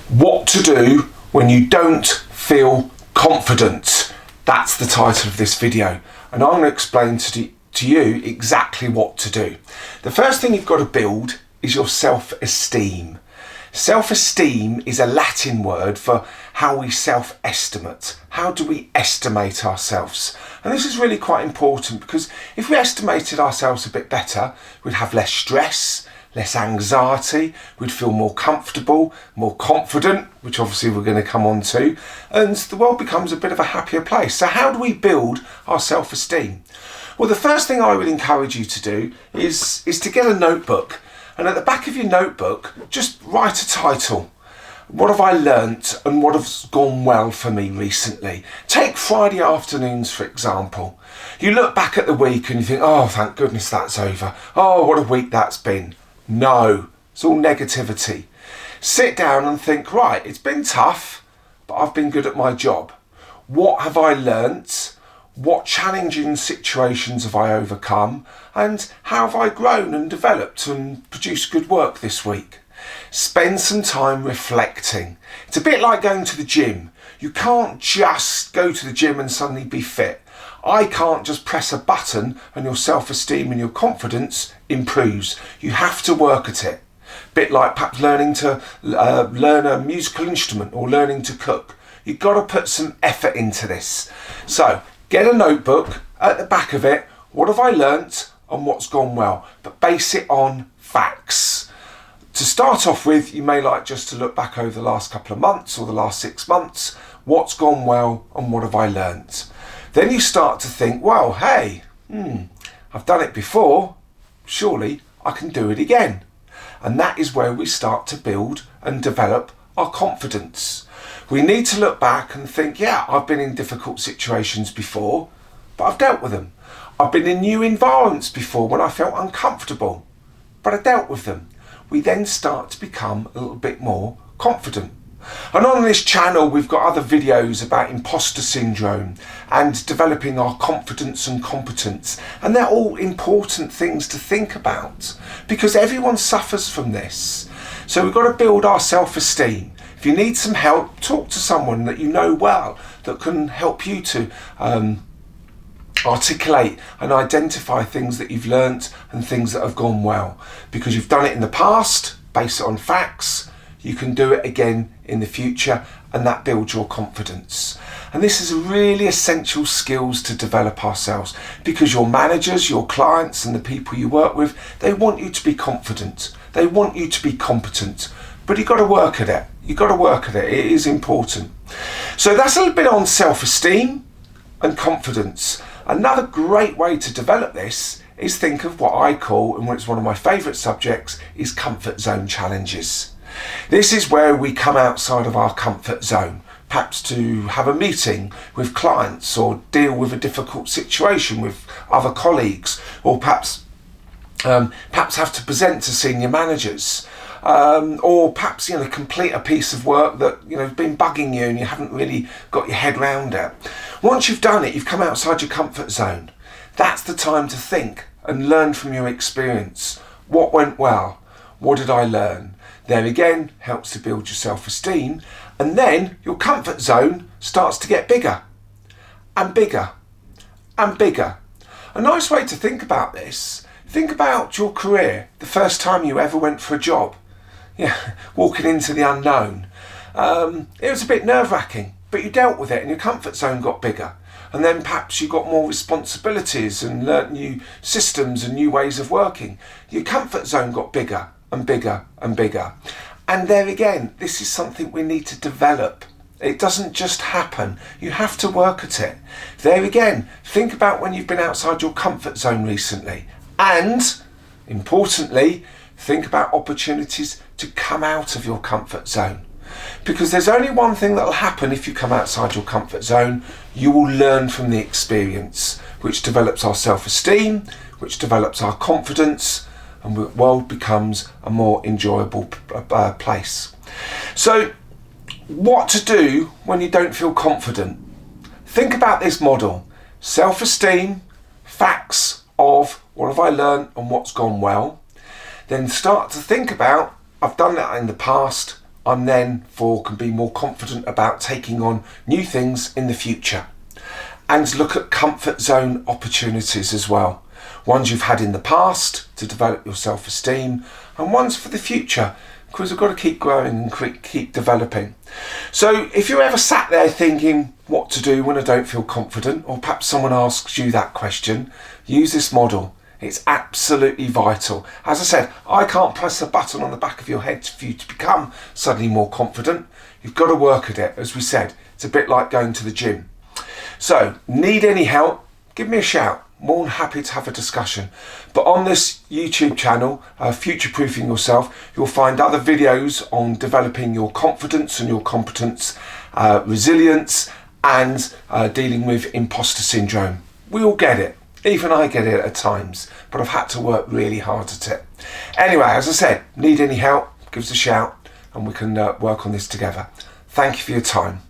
What to do when you don't feel confident. That's the title of this video, and I'm going to explain to you exactly what to do. The first thing you've got to build is your self-esteem. Self-esteem is a Latin word for how we self-estimate. How do we estimate ourselves? And this is really quite important, because if we estimated ourselves a bit better, we'd have less stress, less anxiety, we'd feel more comfortable, more confident, which obviously we're going to come on to, and the world becomes a bit of a happier place. So how do we build our self-esteem? Well, the first thing I would encourage you to do is to get a notebook, and at the back of your notebook, just write a title. What have I learnt and what has gone well for me recently? Take Friday afternoons, for example. You look back at the week and you think, oh, thank goodness that's over. Oh, what a week that's been. No, it's all negativity. Sit down and think, right, it's been tough, but I've been good at my job. What have I learnt? What challenging situations have I overcome? And how have I grown and developed and produced good work this week? Spend some time reflecting. It's a bit like going to the gym. You can't just go to the gym and suddenly be fit. I can't just press a button and your self-esteem and your confidence improves. You have to work at it. Bit like perhaps learning to learn a musical instrument or learning to cook. You've got to put some effort into this. So get a notebook, at the back of it, what have I learnt and what's gone well? But base it on facts. To start off with, you may like just to look back over the last couple of months or the last 6 months. What's gone well and what have I learnt? Then you start to think, well, hey, I've done it before. Surely I can do it again. And that is where we start to build and develop our confidence. We need to look back and think, yeah, I've been in difficult situations before, but I've dealt with them. I've been in new environments before when I felt uncomfortable, but I dealt with them. We then start to become a little bit more confident. And on this channel, we've got other videos about imposter syndrome and developing our confidence and competence. And they're all important things to think about, because everyone suffers from this. So we've got to build our self-esteem. If you need some help, talk to someone that you know well that can help you to articulate and identify things that you've learnt and things that have gone well. Because you've done it in the past, base it on facts. You can do it again in the future, and that builds your confidence. And this is really essential skills to develop ourselves, because your managers, your clients and the people you work with, they want you to be confident. They want you to be competent, but you've got to work at it. You've got to work at it. It is important. So that's a little bit on self-esteem and confidence. Another great way to develop this is think of what I call, and it's one of my favourite subjects, is comfort zone challenges. This is where we come outside of our comfort zone, perhaps to have a meeting with clients or deal with a difficult situation with other colleagues, or perhaps have to present to senior managers, or perhaps complete a piece of work that has been bugging you and you haven't really got your head round it. Once you've done it, you've come outside your comfort zone. That's the time to think and learn from your experience. What went well? What did I learn? There again, helps to build your self-esteem, and then your comfort zone starts to get bigger and bigger and bigger. A nice way to think about this, think about your career, the first time you ever went for a job. Walking into the unknown. It was a bit nerve-wracking, but you dealt with it and your comfort zone got bigger. And then perhaps you got more responsibilities and learnt new systems and new ways of working. Your comfort zone got bigger and bigger and bigger. And there again, this is something we need to develop. It doesn't just happen. You have to work at it. There again, think about when you've been outside your comfort zone recently. And, importantly, think about opportunities to come out of your comfort zone. Because there's only one thing that will happen if you come outside your comfort zone. You will learn from the experience, which develops our self-esteem, which develops our confidence, and the world becomes a more enjoyable place. So, what to do when you don't feel confident? Think about this model. Self-esteem, facts of what have I learned and what's gone well. Then start to think about, I've done that in the past, I'm then can be more confident about taking on new things in the future. And look at comfort zone opportunities as well. Ones you've had in the past to develop your self-esteem, and ones for the future, because we've got to keep growing and keep developing. So if you're ever sat there thinking what to do when I don't feel confident, or perhaps someone asks you that question, use this model. It's absolutely vital. As I said, I can't press a button on the back of your head for you to become suddenly more confident. You've got to work at it. As we said, it's a bit like going to the gym. So, need any help? Give me a shout. More than happy to have a discussion. But on this YouTube channel, Future Proofing Yourself, you'll find other videos on developing your confidence and your competence, resilience, and dealing with imposter syndrome. We all get it. Even I get it at times, but I've had to work really hard at it. Anyway, as I said, need any help? Give us a shout and we can work on this together. Thank you for your time.